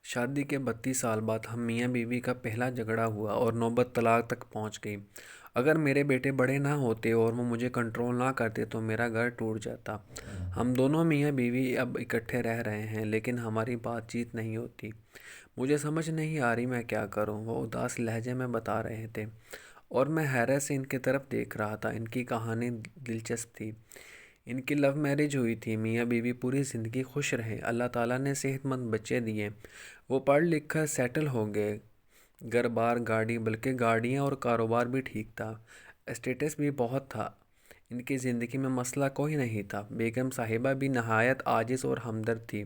شادی کے 32 سال بعد ہم میاں بیوی کا پہلا جھگڑا ہوا اور نوبت طلاق تک پہنچ گئی۔ اگر میرے بیٹے بڑے نہ ہوتے اور وہ مجھے کنٹرول نہ کرتے تو میرا گھر ٹوٹ جاتا۔ ہم دونوں میاں بیوی اب اکٹھے رہ رہے ہیں لیکن ہماری بات چیت نہیں ہوتی۔ مجھے سمجھ نہیں آ رہی میں کیا کروں، وہ اداس لہجے میں بتا رہے تھے اور میں حیرت سے ان کی طرف دیکھ رہا تھا۔ ان کی کہانی دلچسپ تھی۔ ان کی لو میرج ہوئی تھی۔ میاں بیوی پوری زندگی خوش رہے، اللہ تعالیٰ نے صحت مند بچے دیے، وہ پڑھ لکھ کر سیٹل ہو گئے، گھر بار گاڑی، بلکہ گاڑیاں اور کاروبار بھی ٹھیک تھا، اسٹیٹس بھی بہت تھا۔ ان کی زندگی میں مسئلہ کوئی نہیں تھا۔ بیگم صاحبہ بھی نہایت عاجز اور ہمدرد تھی۔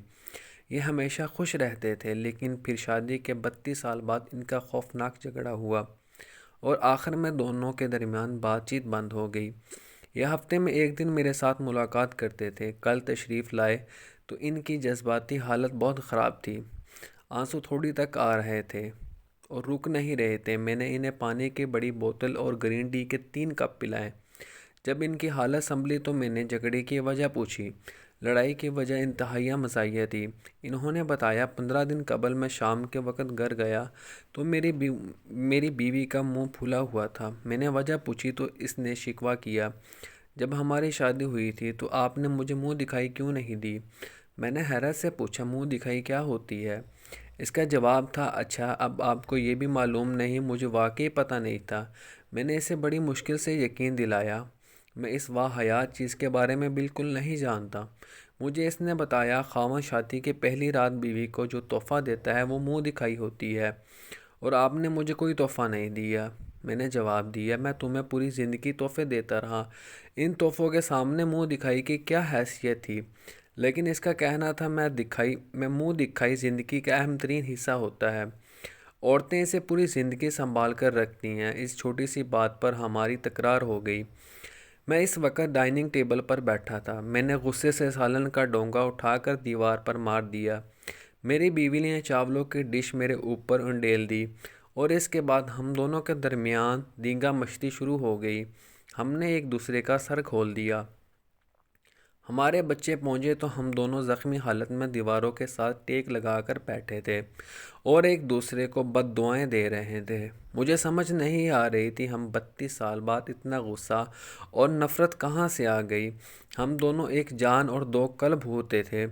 یہ ہمیشہ خوش رہتے تھے، لیکن پھر شادی کے 32 سال بعد ان کا خوفناک جھگڑا ہوا اور آخر میں دونوں کے درمیان بات چیت بند ہو گئی۔ یہ ہفتے میں ایک دن میرے ساتھ ملاقات کرتے تھے۔ کل تشریف لائے تو ان کی جذباتی حالت بہت خراب تھی۔ آنسو تھوڑی تک آ رہے تھے اور رک نہیں رہے تھے۔ میں نے انہیں پانی کی بڑی بوتل اور گرین ٹی کے 3 کپ پلائے۔ جب ان کی حالت سنبھلی تو میں نے جھگڑے کی وجہ پوچھی۔ لڑائی کی وجہ انتہائی مزاحیہ تھی۔ انہوں نے بتایا، 15 دن قبل میں شام کے وقت گھر گیا تو میری بیوی کا منہ پھولا ہوا تھا۔ میں نے وجہ پوچھی تو اس نے شکوہ کیا، جب ہماری شادی ہوئی تھی تو آپ نے مجھے منہ دکھائی کیوں نہیں دی؟ میں نے حیرت سے پوچھا، منہ دکھائی کیا ہوتی ہے؟ اس کا جواب تھا، اچھا اب آپ کو یہ بھی معلوم نہیں؟ مجھے واقعی پتہ نہیں تھا۔ میں نے اسے بڑی مشکل سے یقین دلایا، میں اس واحیات چیز کے بارے میں بالکل نہیں جانتا۔ مجھے اس نے بتایا، خاوند شادی کی پہلی رات بیوی کو جو تحفہ دیتا ہے وہ منہ دکھائی ہوتی ہے، اور آپ نے مجھے کوئی تحفہ نہیں دیا۔ میں نے جواب دیا، میں تمہیں پوری زندگی تحفے دیتا رہا، ان تحفوں کے سامنے منہ دکھائی کی کیا حیثیت تھی؟ لیکن اس کا کہنا تھا میں منہ دکھائی زندگی کا اہم ترین حصہ ہوتا ہے، عورتیں اسے پوری زندگی سنبھال کر رکھتی ہیں۔ اس چھوٹی سی بات پر ہماری تکرار ہو گئی۔ میں اس وقت ڈائننگ ٹیبل پر بیٹھا تھا۔ میں نے غصے سے سالن کا ڈونگا اٹھا کر دیوار پر مار دیا۔ میری بیوی نے چاولوں کی ڈش میرے اوپر انڈیل دی اور اس کے بعد ہم دونوں کے درمیان دینگا مشتی شروع ہو گئی۔ ہم نے ایک دوسرے کا سر کھول دیا۔ ہمارے بچے پہنچے تو ہم دونوں زخمی حالت میں دیواروں کے ساتھ ٹیک لگا کر بیٹھے تھے اور ایک دوسرے کو بد دعائیں دے رہے تھے۔ مجھے سمجھ نہیں آ رہی تھی ہم 32 سال بعد اتنا غصہ اور نفرت کہاں سے آ گئی۔ ہم دونوں ایک جان اور 2 قلب ہوتے تھے،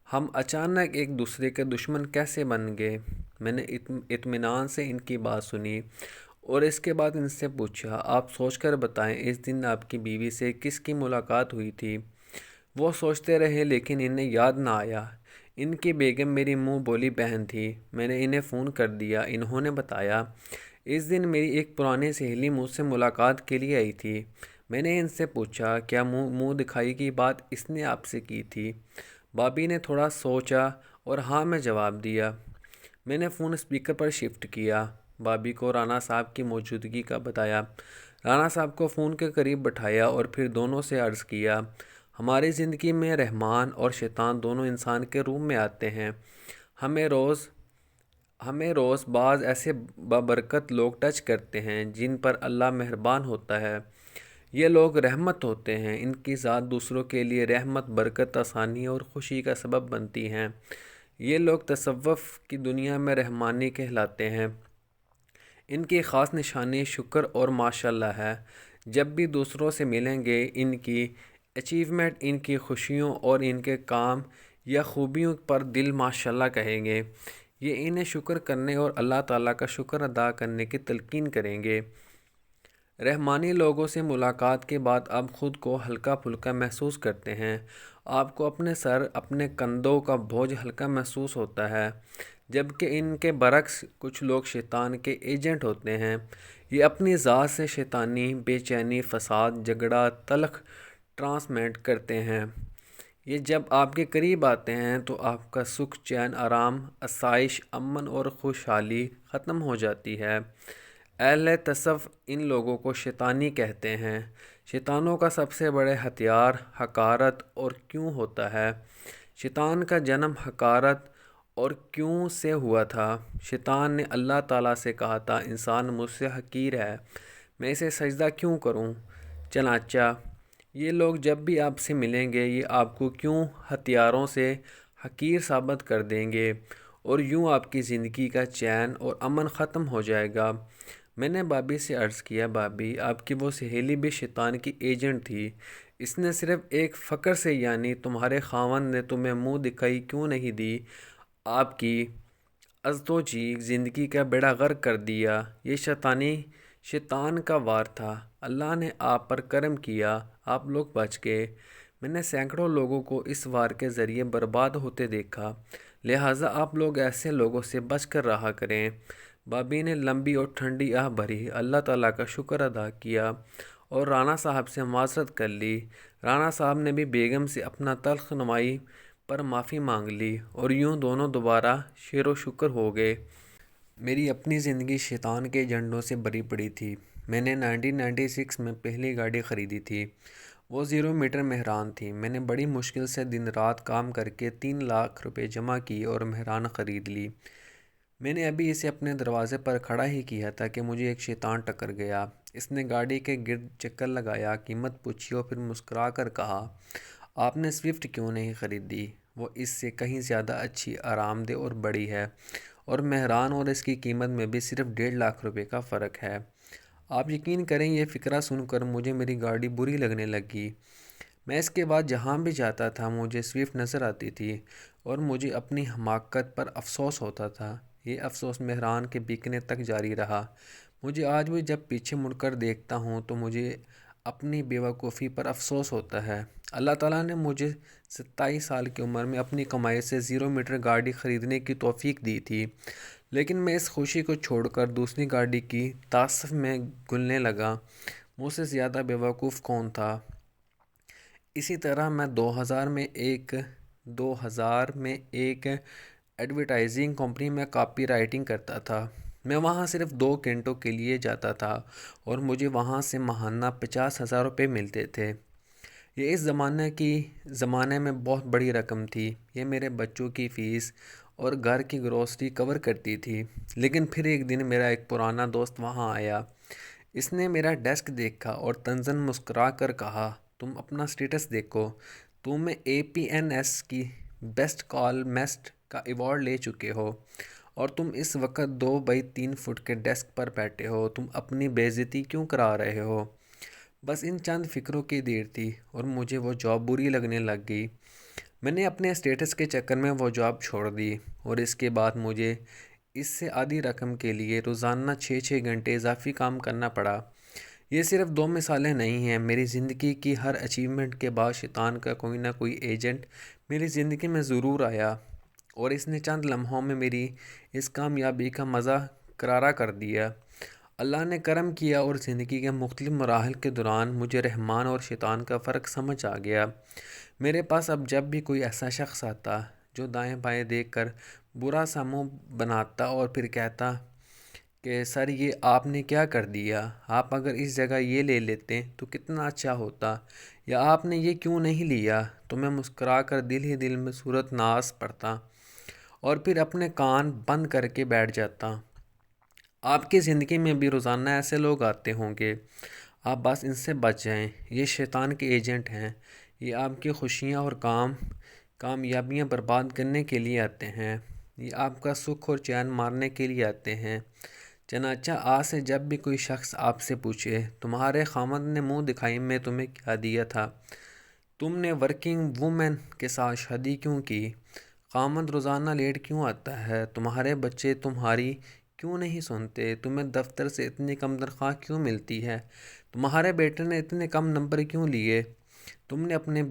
ہم اچانک ایک دوسرے کے دشمن کیسے بن گئے؟ میں نے اطمینان سے ان کی بات سنی اور اس کے بعد ان سے پوچھا، آپ سوچ کر بتائیں، اس دن آپ کی بیوی سے کس کی ملاقات ہوئی تھی؟ وہ سوچتے رہے لیکن انہیں یاد نہ آیا۔ ان کی بیگم میری منہ بولی بہن تھی۔ میں نے انہیں فون کر دیا۔ انہوں نے بتایا، اس دن میری ایک پرانی سہیلی مجھ سے ملاقات کے لیے آئی تھی۔ میں نے ان سے پوچھا، کیا منہ دکھائی کی بات اس نے آپ سے کی تھی؟ بھابی نے تھوڑا سوچا اور ہاں میں جواب دیا۔ میں نے فون اسپیکر پر شفٹ کیا، بھابی کو رانا صاحب کی موجودگی کا بتایا، رانا صاحب کو فون کے قریب بٹھایا اور پھر دونوں سے عرض کیا، ہماری زندگی میں رحمان اور شیطان دونوں انسان کے روپ میں آتے ہیں۔ ہمیں روز بعض ایسے بابرکت لوگ ٹچ کرتے ہیں جن پر اللہ مہربان ہوتا ہے۔ یہ لوگ رحمت ہوتے ہیں، ان کی ذات دوسروں کے لیے رحمت، برکت، آسانی اور خوشی کا سبب بنتی ہیں۔ یہ لوگ تصوف کی دنیا میں رحمانی کہلاتے ہیں۔ ان کی خاص نشانی شکر اور ماشاءاللہ ہے۔ جب بھی دوسروں سے ملیں گے، ان کی اچیومنٹ، ان کی خوشیوں اور ان کے کام یا خوبیوں پر دل ماشاءاللہ کہیں گے۔ یہ انہیں شکر کرنے اور اللہ تعالیٰ کا شکر ادا کرنے کی تلقین کریں گے۔ رحمانی لوگوں سے ملاقات کے بعد آپ خود کو ہلکا پھلکا محسوس کرتے ہیں۔ آپ کو اپنے سر، اپنے کندھوں کا بوجھ ہلکا محسوس ہوتا ہے، جبکہ ان کے برعکس کچھ لوگ شیطان کے ایجنٹ ہوتے ہیں۔ یہ اپنی ذات سے شیطانی بے چینی، فساد، جھگڑا، تلخ ٹرانسمیٹ کرتے ہیں۔ یہ جب آپ کے قریب آتے ہیں تو آپ کا سکھ، چین، آرام، آسائش، امن اور خوشحالی ختم ہو جاتی ہے۔ اہل تصوف ان لوگوں کو شیطانی کہتے ہیں۔ شیطانوں کا سب سے بڑا ہتھیار حقارت اور کیوں ہوتا ہے۔ شیطان کا جنم حقارت اور کیوں سے ہوا تھا۔ شیطان نے اللہ تعالیٰ سے کہا تھا، انسان مجھ سے حقیر ہے، میں اسے سجدہ کیوں کروں؟ چنانچہ یہ لوگ جب بھی آپ سے ملیں گے، یہ آپ کو کیوں ہتھیاروں سے حقیر ثابت کر دیں گے اور یوں آپ کی زندگی کا چین اور امن ختم ہو جائے گا۔ میں نے بھابھی سے عرض کیا، بھابھی آپ کی وہ سہیلی بھی شیطان کی ایجنٹ تھی، اس نے صرف ایک فقر سے یعنی تمہارے خاوند نے تمہیں منہ دکھائی کیوں نہیں دی، آپ کی ازدوجی زندگی کا بیڑا غرق کر دیا۔ یہ شیطان کا وار تھا، اللہ نے آپ پر کرم کیا، آپ لوگ بچ گئے۔ میں نے سینکڑوں لوگوں کو اس وار کے ذریعے برباد ہوتے دیکھا، لہٰذا آپ لوگ ایسے لوگوں سے بچ کر رہا کریں۔ بھابھی نے لمبی اور ٹھنڈی آہ بھری، اللہ تعالیٰ کا شکر ادا کیا اور رانا صاحب سے معذرت کر لی۔ رانا صاحب نے بھی بیگم سے اپنا تلخ نمائی پر معافی مانگ لی اور یوں دونوں دوبارہ شیر و شکر ہو گئے۔ میری اپنی زندگی شیطان کے ایجنڈوں سے بھری پڑی تھی۔ میں نے 1996 میں پہلی گاڑی خریدی تھی، وہ 0 میٹر مہران تھی۔ میں نے بڑی مشکل سے دن رات کام کر کے 3 لاکھ روپے جمع کیے اور مہران خرید لی۔ میں نے ابھی اسے اپنے دروازے پر کھڑا ہی کیا تھا کہ مجھے ایک شیطان ٹکر گیا۔ اس نے گاڑی کے گرد چکر لگایا، قیمت پوچھی اور پھر مسکرا کر کہا، آپ نے سوئفٹ کیوں نہیں خریدی؟ وہ اس سے کہیں زیادہ اچھی، آرام دہ اور بڑی ہے، اور مہران اور اس کی قیمت میں بھی صرف 1.5 لاکھ روپے کا فرق ہے۔ آپ یقین کریں یہ فقرہ سن کر مجھے میری گاڑی بری لگنے لگی۔ میں اس کے بعد جہاں بھی جاتا تھا مجھے سوئفٹ نظر آتی تھی اور مجھے اپنی حماقت پر افسوس ہوتا تھا۔ یہ افسوس مہران کے بکنے تک جاری رہا۔ مجھے آج بھی جب پیچھے مڑ کر دیکھتا ہوں تو مجھے اپنی بے وقوفی پر افسوس ہوتا ہے۔ اللہ تعالیٰ نے مجھے 27 سال کی عمر میں اپنی کمائی سے 0 میٹر گاڑی خریدنے کی توفیق دی تھی، لیکن میں اس خوشی کو چھوڑ کر دوسری گاڑی کی تعاسف میں گلنے لگا۔ مجھ سے زیادہ بے وقوف کون تھا؟ اسی طرح میں 2000 میں ایک ایڈورٹائزنگ کمپنی میں کاپی رائٹنگ کرتا تھا۔ میں وہاں صرف 2 گھنٹوں کے لیے جاتا تھا اور مجھے وہاں سے ماہانہ 50,000 روپے ملتے تھے۔ یہ اس زمانے میں بہت بڑی رقم تھی۔ یہ میرے بچوں کی فیس اور گھر کی گروسری کور کرتی تھی۔ لیکن پھر ایک دن میرا ایک پرانا دوست وہاں آیا۔ اس نے میرا ڈیسک دیکھا اور طنزاً مسکرا کر کہا، تم اپنا سٹیٹس دیکھو، تم APNS کی بیسٹ کالمسٹ کا ایوارڈ لے چکے ہو اور تم اس وقت 2x3 فٹ کے ڈیسک پر بیٹھے ہو، تم اپنی بے عزتی کیوں کرا رہے ہو؟ بس ان چند فکروں کی دیر تھی اور مجھے وہ جاب بری لگنے لگ گئی۔ میں نے اپنے اسٹیٹس کے چکر میں وہ جاب چھوڑ دی اور اس کے بعد مجھے اس سے آدھی رقم کے لیے روزانہ 6 گھنٹے اضافی کام کرنا پڑا۔ یہ صرف 2 مثالیں نہیں ہیں، میری زندگی کی ہر اچیومنٹ کے بعد شیطان کا کوئی نہ کوئی ایجنٹ میری زندگی میں ضرور آیا اور اس نے چند لمحوں میں میری اس کامیابی کا مزہ کرارا کر دیا۔ اللہ نے کرم کیا اور زندگی کے مختلف مراحل کے دوران مجھے رحمان اور شیطان کا فرق سمجھ آ گیا۔ میرے پاس اب جب بھی کوئی ایسا شخص آتا جو دائیں بائیں دیکھ کر برا سا منہ بناتا اور پھر کہتا کہ سر یہ آپ نے کیا کر دیا، آپ اگر اس جگہ یہ لے لیتے تو کتنا اچھا ہوتا، یا آپ نے یہ کیوں نہیں لیا، تو میں مسکرا کر دل ہی دل میں صورت ناز پڑھتا اور پھر اپنے کان بند کر کے بیٹھ جاتا۔ آپ کی زندگی میں بھی روزانہ ایسے لوگ آتے ہوں گے، آپ بس ان سے بچ جائیں۔ یہ شیطان کے ایجنٹ ہیں، یہ آپ کی خوشیاں اور کامیابیاں برباد کرنے کے لیے آتے ہیں، یہ آپ کا سکھ اور چین مارنے کے لیے آتے ہیں۔ چنانچہ آج سے جب بھی کوئی شخص آپ سے پوچھے تمہارے خاوند نے منہ دکھائی میں تمہیں کیا دیا تھا، تم نے ورکنگ وومن کے ساتھ شادی کیوں کی، خاوند روزانہ لیٹ کیوں آتا ہے، تمہارے بچے تمہاری کیوں نہیں سنتے، تمہیں دفتر سے اتنی کم تنخواہ کیوں ملتی ہے، تمہارے بیٹے نے اتنے کم نمبر کیوں لیے، تم نے اپنے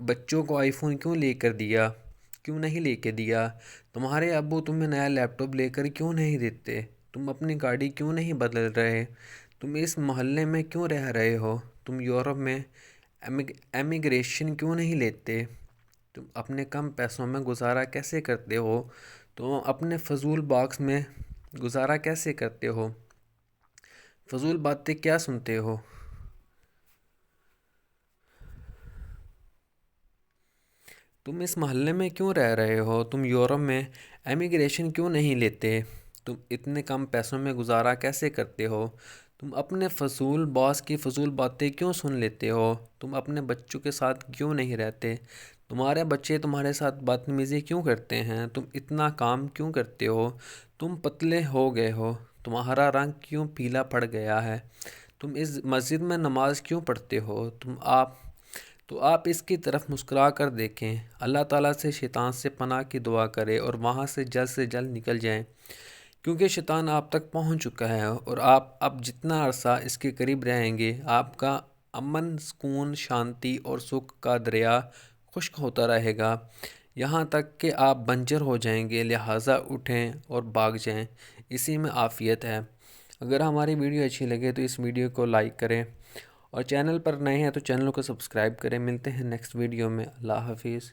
بچوں کو آئی فون کیوں نہیں لے کے دیا، تمہارے ابو تمہیں نیا لیپ ٹاپ لے کر کیوں نہیں دیتے، تم اپنی گاڑی کیوں نہیں بدل رہے، تم اس محلے میں کیوں رہ رہے ہو، تم یورپ میں امیگریشن کیوں نہیں لیتے، تم اپنے کم پیسوں میں گزارا کیسے کرتے ہو، تم اپنے فضول باکس میں گزارا کیسے کرتے ہو، فضول باتیں کیا سنتے ہو، تم اس محلے میں کیوں رہ رہے ہو، تم یورپ میں امیگریشن کیوں نہیں لیتے، تم اتنے کم پیسوں میں گزارا کیسے کرتے ہو، تم اپنے فضول باس کی فضول باتیں کیوں سن لیتے ہو، تم اپنے بچوں کے ساتھ کیوں نہیں رہتے، تمہارے بچے تمہارے ساتھ بدتمیزی کیوں کرتے ہیں؟ تم اتنا کام کیوں کرتے ہو؟ تم پتلے ہو گئے ہو، تمہارا رنگ کیوں پیلا پڑ گیا ہے؟ تم اس مسجد میں نماز کیوں پڑھتے ہو؟ آپ اس کی طرف مسکرا کر دیکھیں۔ اللہ تعالیٰ سے شیطان سے پناہ کی دعا کریں اور وہاں سے جلد نکل جائیں، کیونکہ شیطان آپ تک پہنچ چکا ہے، اور آپ اب جتنا عرصہ اس کے قریب رہیں گے، آپ کا امن، سکون، شانتی اور سکھ کا دریا خشک ہوتا رہے گا، یہاں تک کہ آپ بنجر ہو جائیں گے۔ لہٰذا اٹھیں اور بھاگ جائیں، اسی میں عافیت ہے۔ اگر ہماری ویڈیو اچھی لگے تو اس ویڈیو کو لائک کریں، اور چینل پر نئے ہیں تو چینل کو سبسکرائب کریں۔ ملتے ہیں نیکسٹ ویڈیو میں۔ اللہ حافظ۔